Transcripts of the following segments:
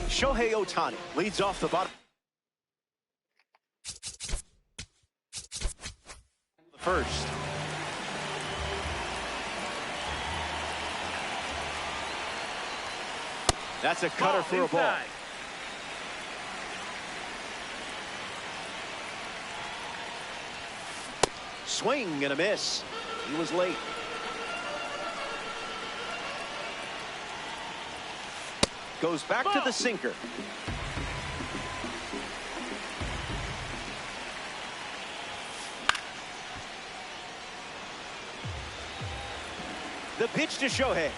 Shohei Ohtani leads off the bottom. First. That's a cutter for a ball. Swing and a miss. He was late. Goes back to the sinker. The pitch to Shohei.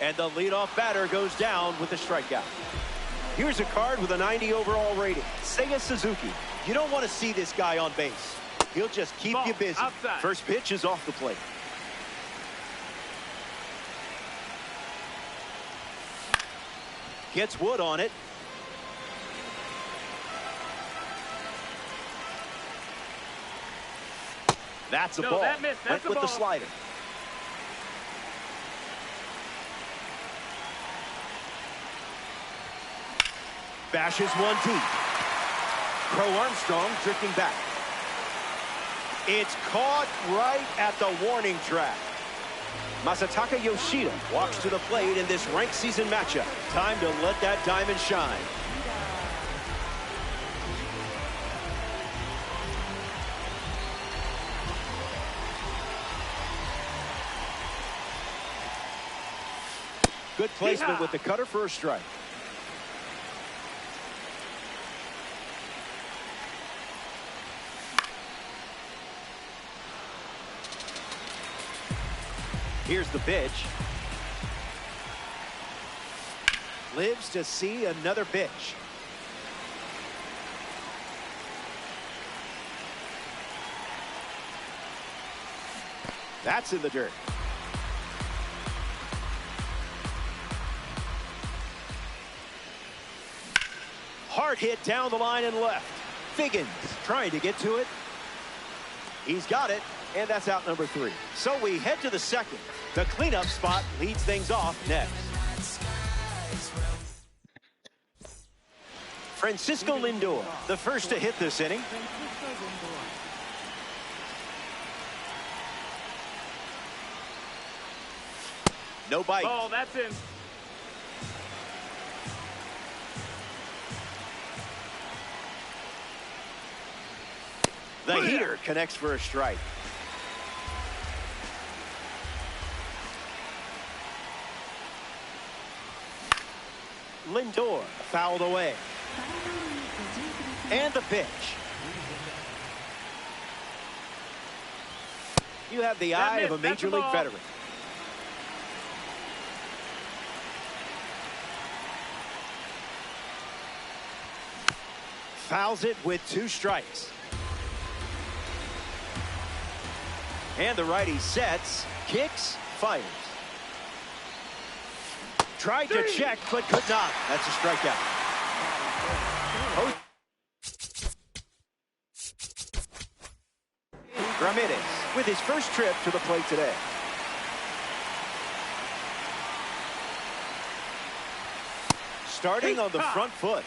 And the leadoff batter goes down with a strikeout. Here's a card with a 90 overall rating. Seiya Suzuki. You don't want to see this guy on base. He'll just keep you busy. Outside. First pitch is off the plate. Gets Wood on it. That's a ball. That missed. That's Went with the slider. Bashes one deep. Crow Armstrong drifting back. It's caught right at the warning track. Masataka Yoshida walks to the plate in this ranked season matchup. Time to let that diamond shine. Good placement with the cutter for a strike. Here's the pitch. Lives to see another pitch. That's in the dirt. Hard hit down the line and left. Figgins trying to get to it. He's got it, and that's out number 3. So we head to the second. The cleanup spot leads things off next. Francisco Lindor, the first to hit this inning. No bite. Oh, that's in. The heater connects for a strike. Lindor fouled away. And the pitch. You have the eye of a major league veteran. Fouls it with 2 strikes. And the righty sets, kicks, fires. Tried to check, but could not. That's a strikeout. Ramirez with his first trip to the plate today. Starting on the front foot.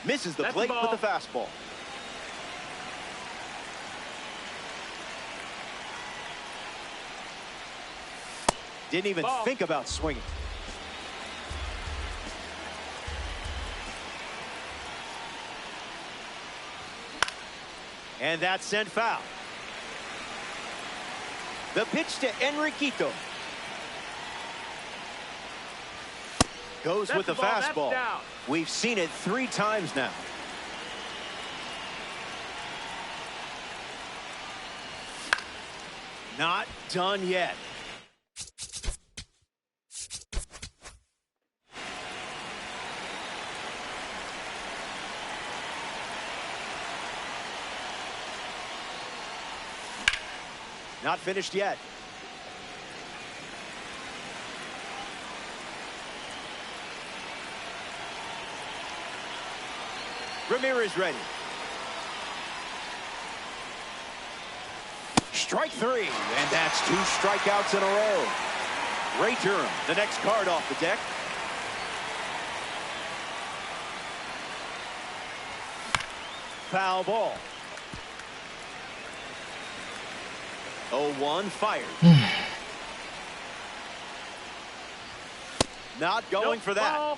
Misses the plate with the fastball. Didn't even think about swinging. And that's sent foul. The pitch to Enriquito. Goes with the fastball. We've seen it 3 times now. Not done yet. Not finished yet. Ramirez ready. Strike three, and that's 2 strikeouts in a row. Ray Durham, the next card off the deck. Foul ball. 0-1 fired. Not going for that. Ball.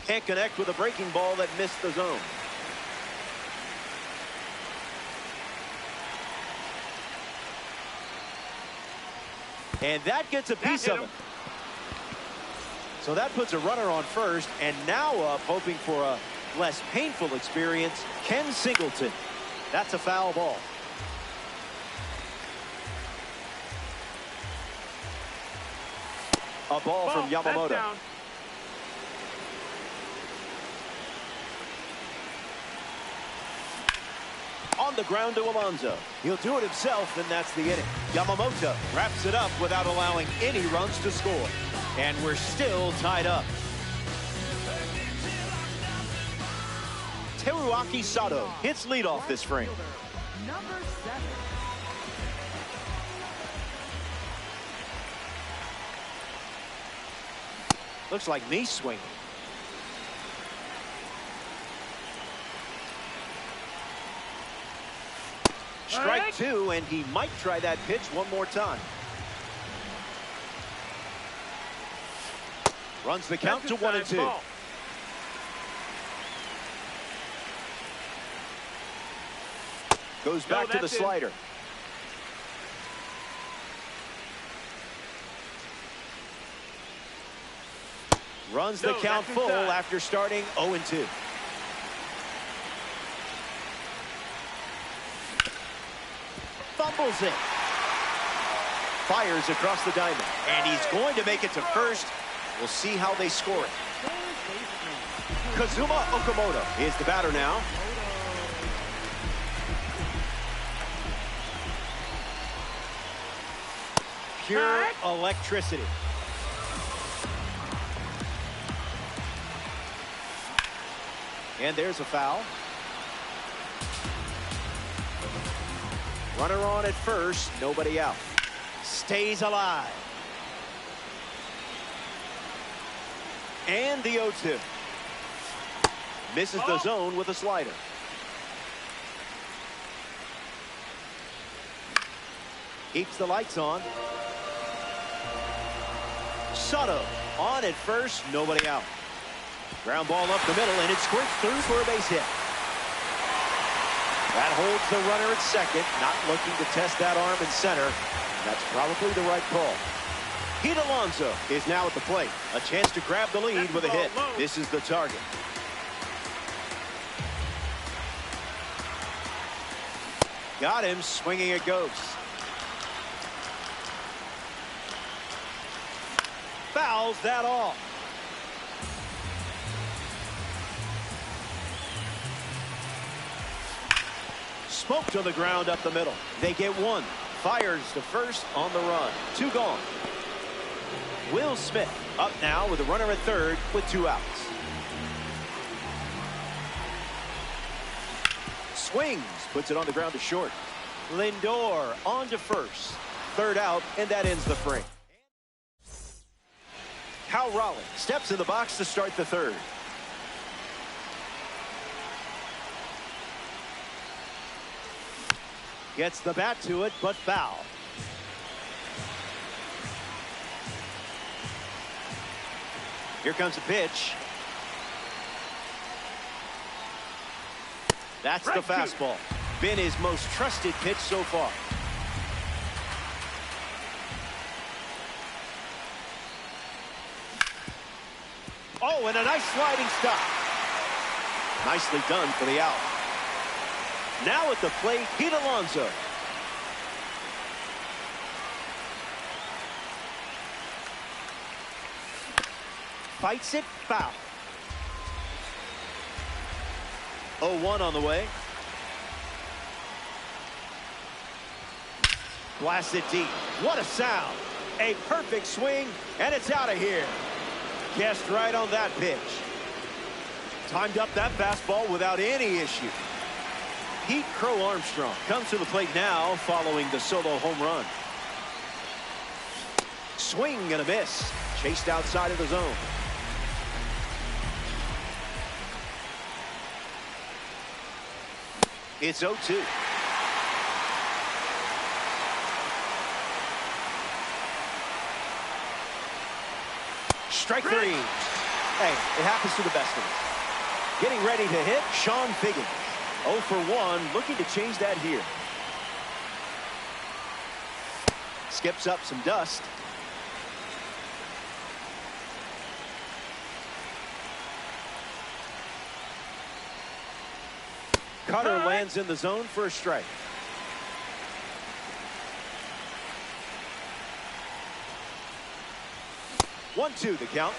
Can't connect with a breaking ball that missed the zone. And that gets a piece of it. So that puts a runner on first, and now up hoping for a less painful experience, Ken Singleton. That's a foul ball. A ball from Yamamoto. Down. On the ground to Alonso. He'll do it himself, and that's the inning. Yamamoto wraps it up without allowing any runs to score. And we're still tied up. Teruaki Sato hits leadoff this frame. Number 7. Looks like knee swinging. Strike 2, and he might try that pitch one more time. Runs the count to 1-2. Ball. Goes back to the slider. Runs the count full after starting 0-2. Fumbles it. Fires across the diamond. And he's going to make it to first. We'll see how they score it. Kazuma Okamoto is the batter now. Pure electricity. And there's a foul. Runner on at first, nobody out. Stays alive. And the 0-2. Misses the zone with a slider. Keeps the lights on. Sato on at first, nobody out. Ground ball up the middle, and it squirts through for a base hit. That holds the runner at second, not looking to test that arm in center. That's probably the right call. Pete Alonso is now at the plate. A chance to grab the lead with a hit. This is the target. Got him, swinging it goes. Fouls that off. Smoke to the ground up the middle. They get one. Fires to first on the run. 2 gone. Will Smith up now with a runner at third with 2 outs. Swings, puts it on the ground to short. Lindor on to first. 3rd out, and that ends the frame. Cal Raleigh steps in the box to start the 3rd. Gets the bat to it, but foul. Here comes a pitch. That's the fastball. Been his most trusted pitch so far. Oh, and a nice sliding stop. Nicely done for the out. Now at the plate, Pete Alonso. Fights it, foul. 0-1 on the way. Blasts it deep. What a sound. A perfect swing, and it's out of here. Guessed right on that pitch. Timed up that fastball without any issue. Pete Crow Armstrong comes to the plate now following the solo home run. Swing and a miss. Chased outside of the zone. It's 0-2. Strike three. Hey, it happens to the best of us. Getting ready to hit, Sean Figgins. 0 for 1, looking to change that here. Skips up some dust. Cutter lands in the zone for a strike. 1-2 the count.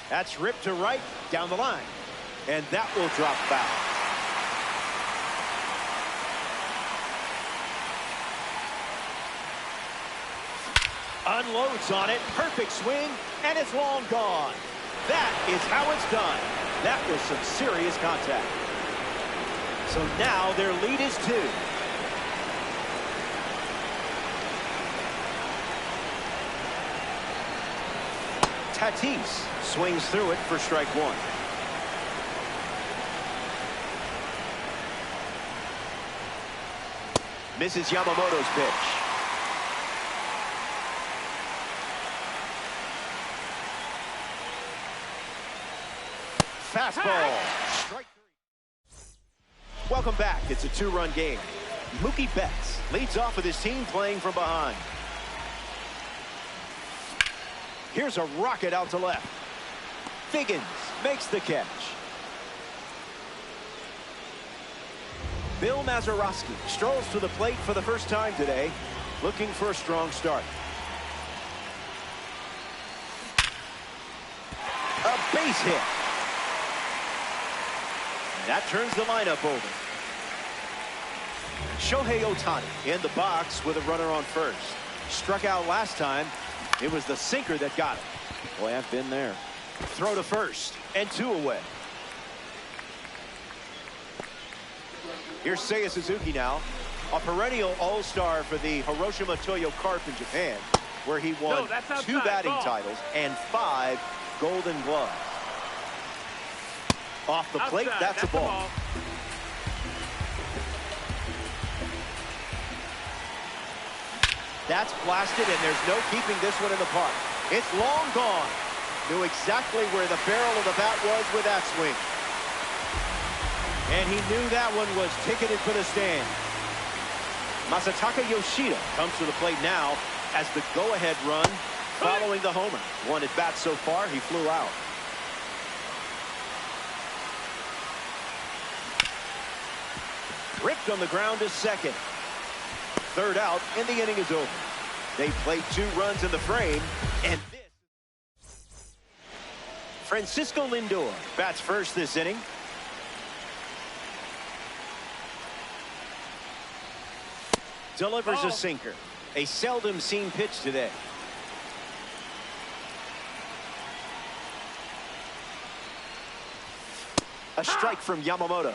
That's ripped to right down the line. And that will drop foul. Unloads on it. Perfect swing. And it's long gone. That is how it's done. That was some serious contact. So now their lead is 2. Tatis swings through it for strike 1. Misses Yamamoto's pitch. Fastball. Strike 3. Welcome back. It's a 2-run game. Mookie Betts leads off with his team playing from behind. Here's a rocket out to left. Figgins makes the catch. Bill Mazeroski strolls to the plate for the first time today, looking for a strong start. A base hit. That turns the lineup over. Shohei Ohtani in the box with a runner on first. Struck out last time. It was the sinker that got him. Boy, I've been there. Throw to first, and 2 away. Here's Seiya Suzuki now, a perennial all-star for the Hiroshima Toyo Carp in Japan, where he won 2 batting titles and 5 Golden Gloves. Off the plate, that's a ball. That's blasted, and there's no keeping this one in the park. It's long gone. Knew exactly where the barrel of the bat was with that swing. And he knew that one was ticketed for the stand. Masataka Yoshida comes to the plate now as the go-ahead run following the homer. 1 at bat so far, he flew out. Ripped on the ground to second. 3rd out, and the inning is over. They played 2 runs in the frame, and this. Francisco Lindor bats first this inning. Delivers a sinker. A seldom seen pitch today. A strike from Yamamoto.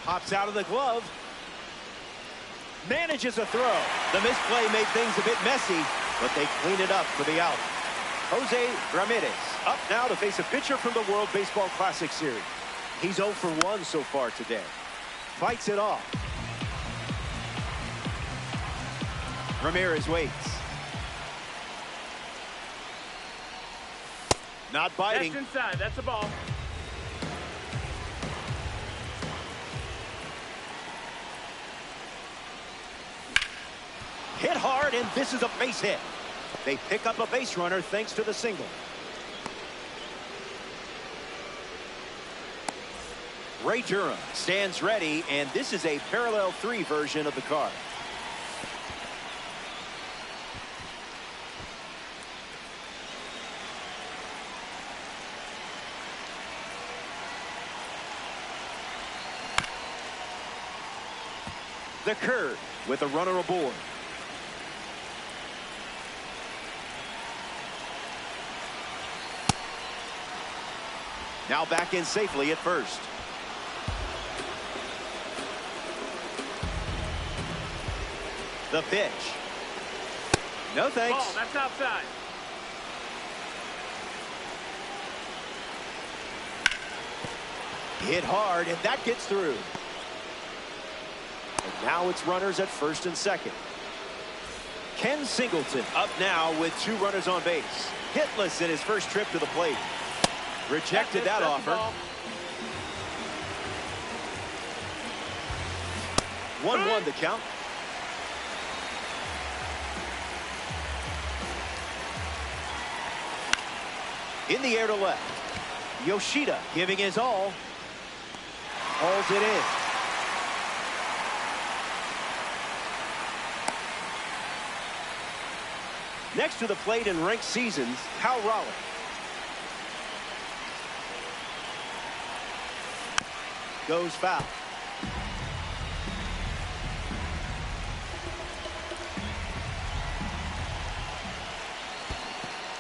Pops out of the glove. Manages a throw. The misplay made things a bit messy, but they clean it up for the out. Jose Ramirez up now to face a pitcher from the World Baseball Classic Series. He's 0 for 1 so far today. Fights it off. Ramirez waits. Not biting. That's inside. That's a ball. Hit hard, and this is a base hit. They pick up a base runner thanks to the single. Ray Durham stands ready, and this is a parallel 3 version of the card. The curve with a runner aboard. Now back in safely at first. The pitch. No thanks. Ball, that's outside. Hit hard, and that gets through. And now it's runners at first and second. Ken Singleton up now with 2 runners on base. Hitless in his first trip to the plate. Rejected that offer. 1-1 the count. In the air to left. Yoshida giving his all. Hauls it in. Next to the plate in ranked seasons, Cal Raleigh. Goes foul.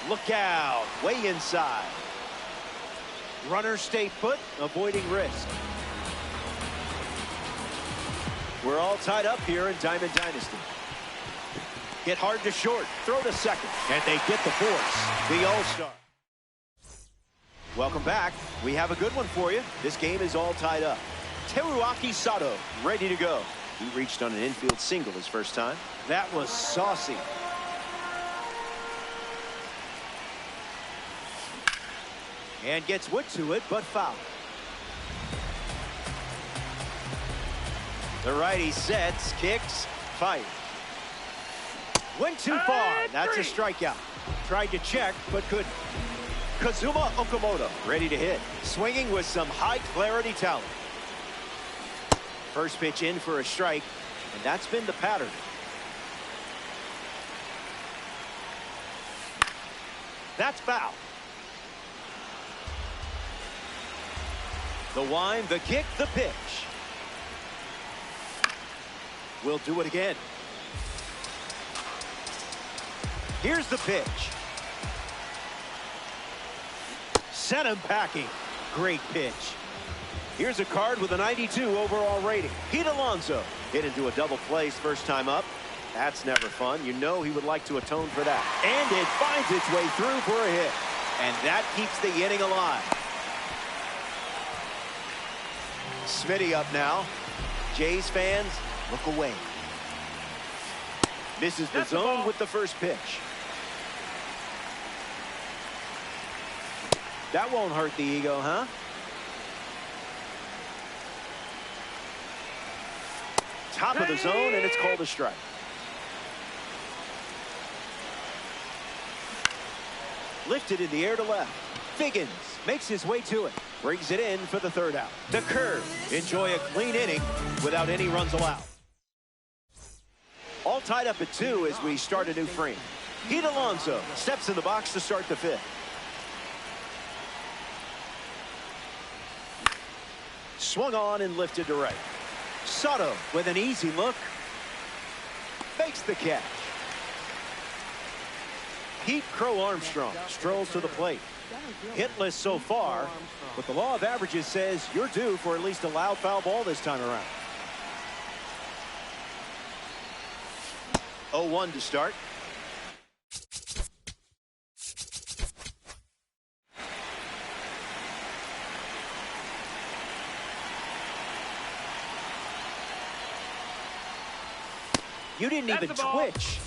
Look out, way inside. Runners stay put, avoiding risk. We're all tied up here in Diamond Dynasty. Hit hard to short, throw to second, and they get the force. The All-Star. Welcome back. We have a good one for you. This game is all tied up. Teruaki Sato ready to go. He reached on an infield single his first time. That was saucy. And gets wood to it, but foul. The righty sets, kicks, fires. Went too far. That's a strikeout. Tried to check, but couldn't. Kazuma Okamoto ready to hit. Swinging with some high clarity talent. First pitch in for a strike, and that's been the pattern. That's foul. The wind, the kick, the pitch. We'll do it again. Here's the pitch. Sent him packing. Great pitch. Here's a card with a 92 overall rating. Pete Alonso hit into a double play first time up. That's never fun. You know he would like to atone for that. And it finds its way through for a hit. And that keeps the inning alive. Smitty up now. Jays fans, look away. Misses the zone with the first pitch. That won't hurt the ego, huh? Top of the zone, and it's called a strike. Lifted in the air to left. Figgins makes his way to it. Brings it in for the third out. The curve. Enjoy a clean inning without any runs allowed. All tied up at 2 as we start a new frame. Pete Alonso steps in the box to start the 5th. Swung on and lifted to right. Sato with an easy look. Makes the catch. Pete Crow Armstrong strolls to the plate. Hitless so far, but the law of averages says you're due for at least a loud foul ball this time around. 0-1 to start. You didn't even twitch.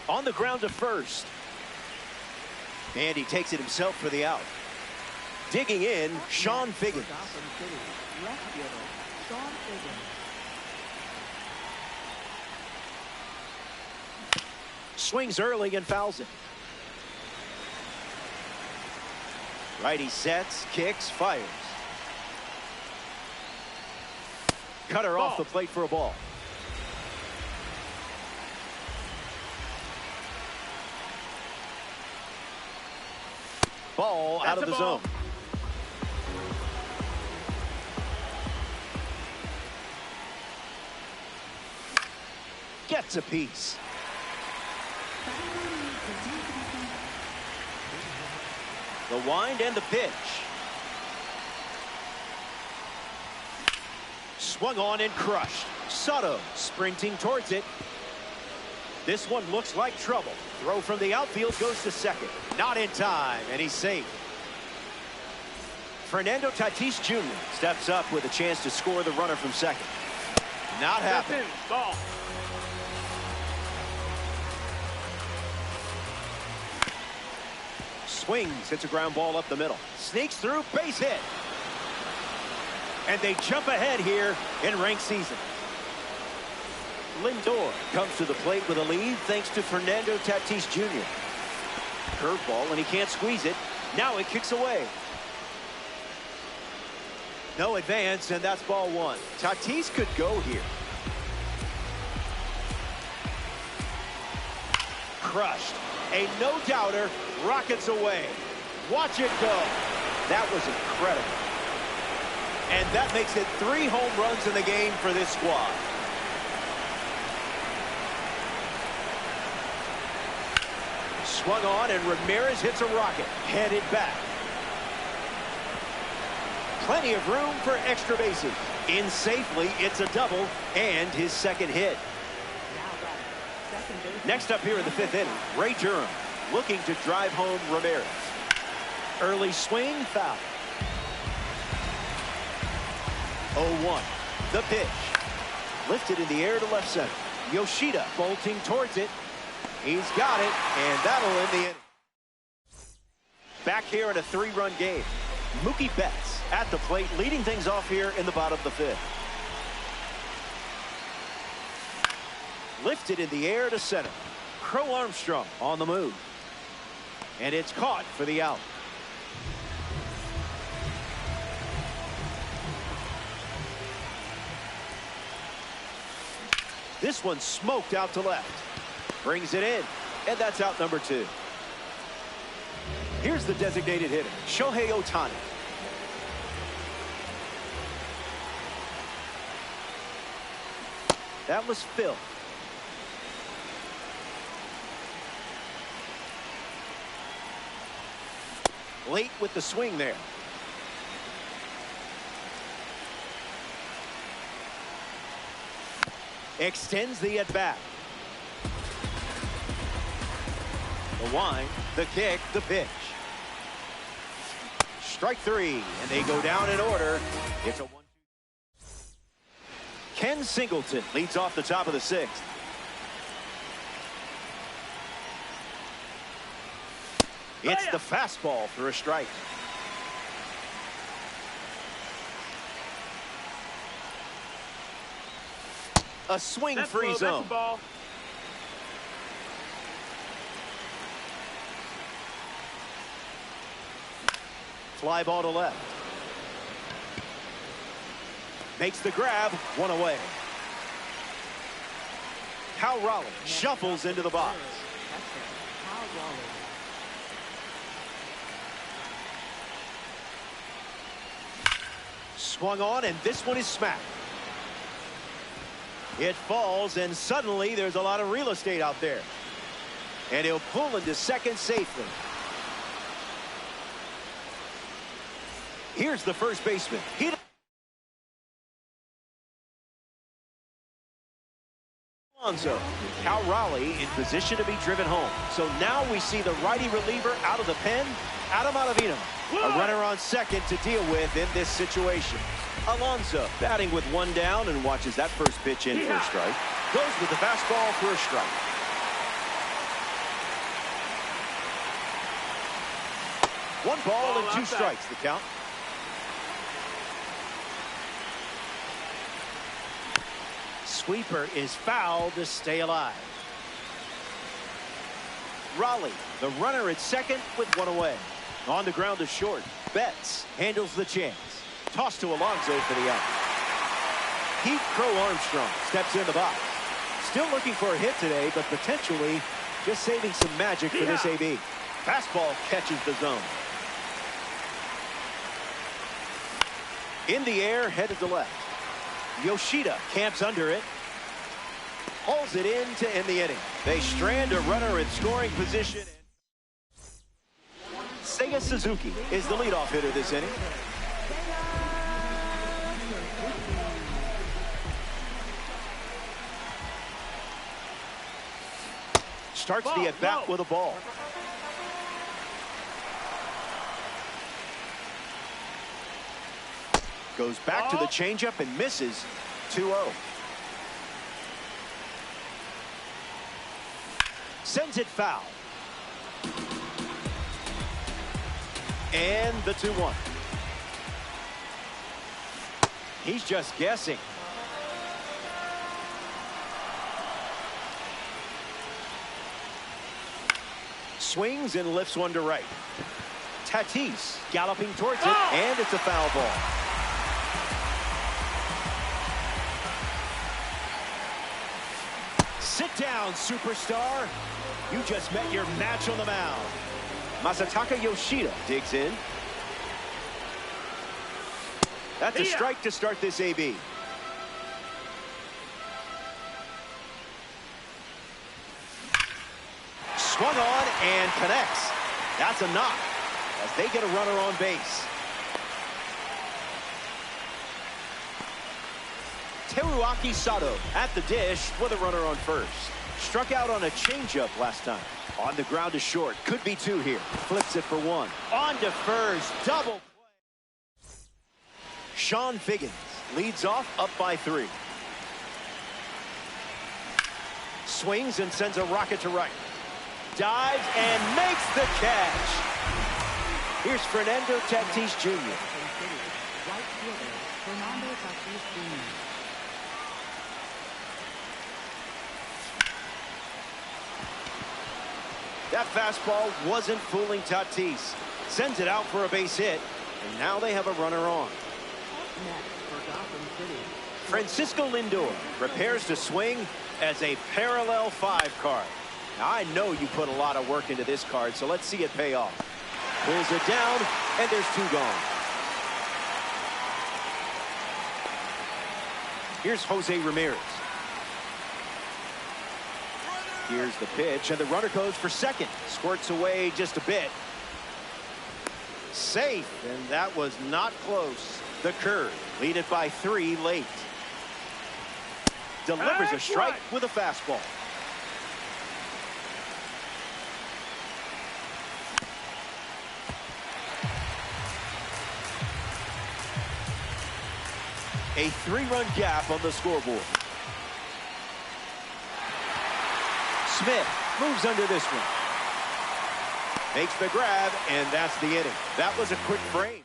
On the ground to first. And he takes it himself for the out. Digging in, Sean Figgins. Swings early and fouls it. Righty sets, kicks, fires. Cutter off the plate for a ball. Ball out of the zone. Gets a piece. The wind and the pitch. Swung on and crushed. Soto sprinting towards it. This one looks like trouble. Throw from the outfield goes to second. Not in time, and he's safe. Fernando Tatis Jr. steps up with a chance to score the runner from second. Not happening. Ball. Swings, hits a ground ball up the middle. Sneaks through, base hit. And they jump ahead here in ranked season. Lindor comes to the plate with a lead thanks to Fernando Tatis Jr. Curveball, and he can't squeeze it. Now it kicks away. No advance, and that's ball one. Tatis could go here. Crushed. A no-doubter rockets away. Watch it go. That was incredible. And that makes it 3 home runs in the game for this squad. Swung on, and Ramirez hits a rocket. Headed back. Plenty of room for extra bases. In safely, it's a double and his second hit. Next up here in the 5th inning, Ray Durham looking to drive home Ramirez. Early swing, foul. 0-1. The pitch. Lifted in the air to left center. Yoshida bolting towards it. He's got it, and that'll end the inning. Back here in a 3-run game. Mookie Betts at the plate, leading things off here in the bottom of the 5th. Lifted in the air to center. Crow Armstrong on the move. And it's caught for the out. This one smoked out to left. Brings it in, and that's out number 2. Here's the designated hitter, Shohei Ohtani. That was Phil. Late with the swing there. Extends the at-bat. The wind, the kick, the pitch. Strike 3, and they go down in order. It's a 1-2. Ken Singleton leads off the top of the 6th. It's the fastball for a strike. A swing-free zone. Fly ball to left. Makes the grab, 1 away. Cal Raleigh shuffles into the box. Swung on, and this one is smacked. It falls, and suddenly there's a lot of real estate out there. And he'll pull into second safely. Here's the first baseman. Alonso. Cal Raleigh in position to be driven home. So now we see the righty reliever out of the pen, Adam Ottavino. A runner on second to deal with in this situation. Alonso batting with 1 down and watches that first pitch in for a strike. Goes with the fastball for a strike. One ball and 2 strikes, the count. Sweeper is fouled to stay alive. Raleigh, the runner at second with 1 away. On the ground to short. Betts handles the chance. Toss to Alonso for the out. Pete Crow Armstrong steps in the box. Still looking for a hit today, but potentially just saving some magic for this AB. Fastball catches the zone. In the air, headed to left. Yoshida camps under it. Hauls it in to end the inning. They strand a runner in scoring position. Seiya Suzuki is the leadoff hitter this inning. Starts the at-bat with a ball. Goes back to the changeup and misses. 2-0. Sends it foul. And the 2-1. He's just guessing. Swings and lifts one to right. Tatis galloping towards it, and it's a foul ball. Sit down, superstar. You just met your match on the mound. Masataka Yoshida digs in. That's a strike to start this AB. Swung on and connects. That's a knock as they get a runner on base. Teruaki Sato at the dish with a runner on first. Struck out on a changeup last time. On the ground to short. Could be two here. Flips it for one. On to first. Double play. Sean Figgins leads off up by 3. Swings and sends a rocket to right. Dives and makes the catch. Here's Fernando Tatis Jr. Right fielder, Fernando Tatis Jr. That fastball wasn't fooling Tatis. Sends it out for a base hit, and now they have a runner on. Next for Gotham City. Francisco Lindor prepares to swing as a parallel 5 card. Now, I know you put a lot of work into this card, so let's see it pay off. Pulls it down, and there's 2 gone. Here's Jose Ramirez. Here's the pitch, and the runner goes for second. Squirts away just a bit. Safe, and that was not close. The curve, lead it by 3 late. Delivers a strike with a fastball. A 3-run gap on the scoreboard. Smith moves under this one. Makes the grab, and that's the inning. That was a quick frame.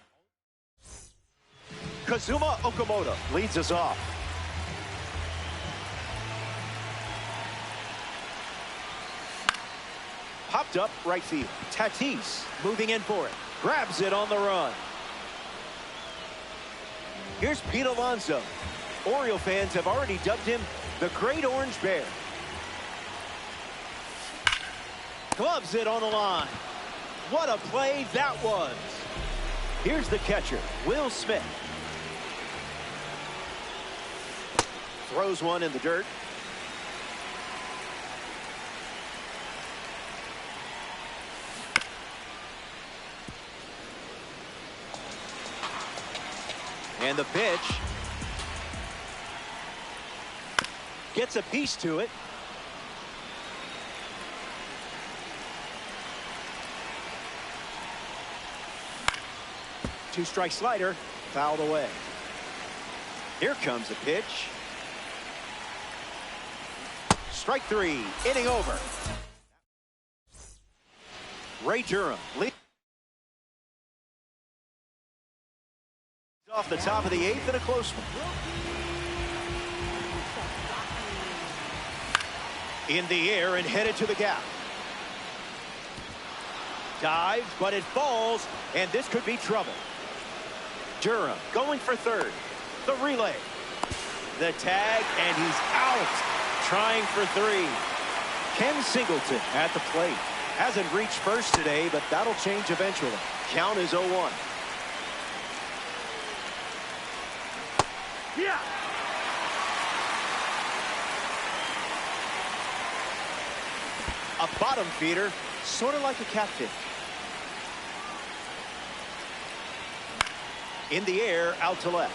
Kazuma Okamoto leads us off. Popped up right field. Tatis moving in for it. Grabs it on the run. Here's Pete Alonso. Oriole fans have already dubbed him the Great Orange Bear. Gloves it on the line. What a play that was. Here's the catcher, Will Smith. Throws one in the dirt. And the pitch. Gets a piece to it. Two-strike slider, fouled away. Here comes the pitch. Strike 3, inning over. Ray Durham leads off the top of the 8th in a close one. In the air and headed to the gap. Dives, but it falls, and this could be trouble. Durham going for third. The relay. The tag, and he's out. Trying for 3. Ken Singleton at the plate. Hasn't reached first today, but that'll change eventually. Count is 0-1. Yeah. A bottom feeder, sort of like a catfish. In the air, out to left.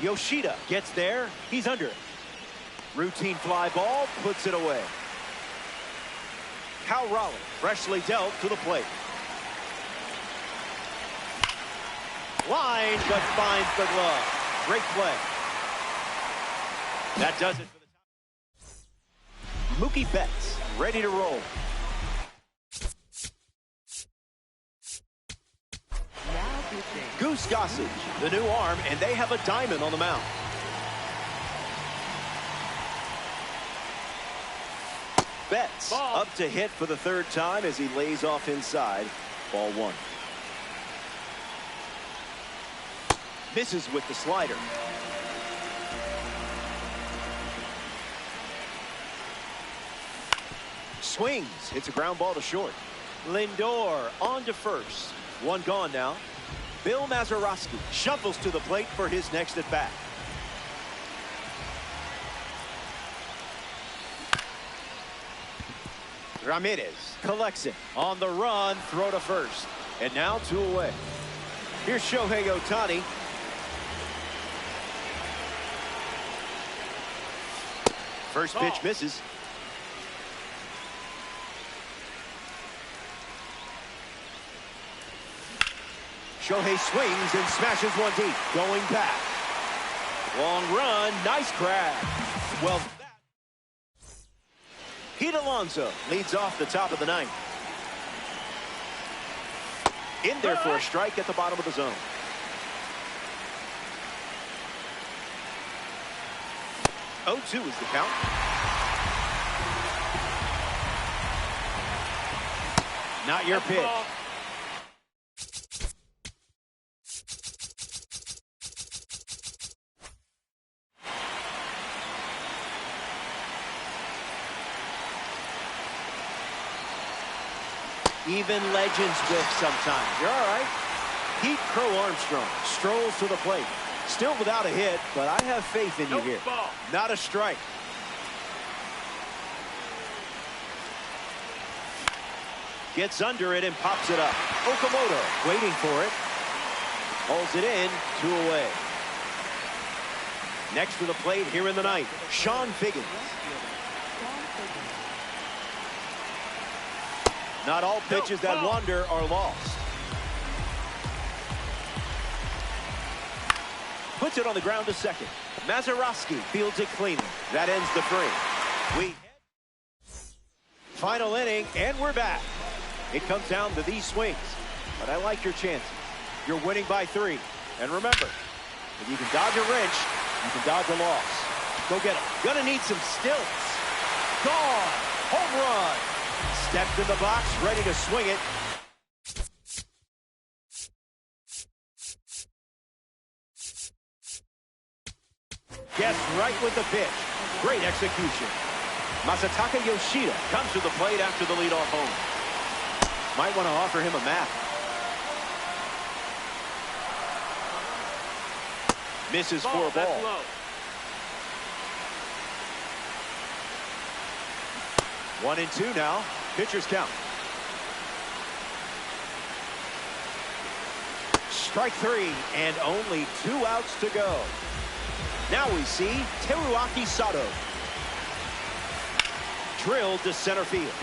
Yoshida gets there. He's under it. Routine fly ball, puts it away. Cal Raleigh, freshly dealt to the plate. Line, but finds the glove. Great play. That does it for the top. Mookie Betts, ready to roll. Goose Gossage, the new arm, and they have a diamond on the mound. Betts up to hit for the third time as he lays off inside. Ball one. Misses with the slider. Swings, hits a ground ball to short. Lindor on to first. One gone now. Bill Mazeroski shuffles to the plate for his next at bat. Ramirez collects it on the run, throw to first, and now 2 away. Here's Shohei Ohtani. First pitch misses. Shohei swings and smashes one deep, going back. Long run, nice grab. Well, Pete Alonso leads off the top of the ninth. In there for a strike at the bottom of the zone. Oh, 2 is the count. Not your pitch. Even legends whiff sometimes. You're all right. Pete Crow Armstrong strolls to the plate. Still without a hit, but I have faith in you here. Ball. Not a strike. Gets under it and pops it up. Okamoto waiting for it. Holds it in, 2 away. Next to the plate here in the ninth, Sean Figgins. Not all pitches that wander are lost. Puts it on the ground to second. Mazeroski fields it cleanly. That ends the frame. Final inning, and we're back. It comes down to these swings, but I like your chances. You're winning by 3. And remember, if you can dodge a wrench, you can dodge a loss. Go get it. Gonna need some stilts. Gone. Home run. Stepped in the box, ready to swing it. Guessed right with the pitch. Great execution. Masataka Yoshida comes to the plate after the leadoff home. Might want to offer him a map. Misses for a ball. 1-2 now. Pitcher's count. Strike 3 and only 2 outs to go. Now we see Teruaki Sato. Drilled to center field.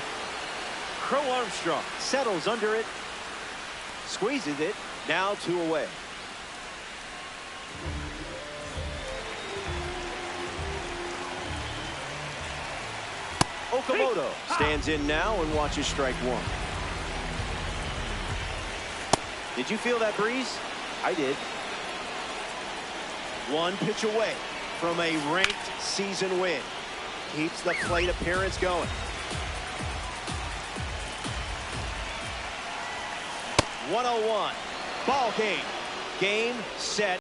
Crow Armstrong settles under it. Squeezes it. Now 2 away. Okamoto stands in now and watches strike 1. Did you feel that breeze? I did. 1 pitch away from a ranked season win. Keeps the plate appearance going. 1-0-1. Ball game. Game, set.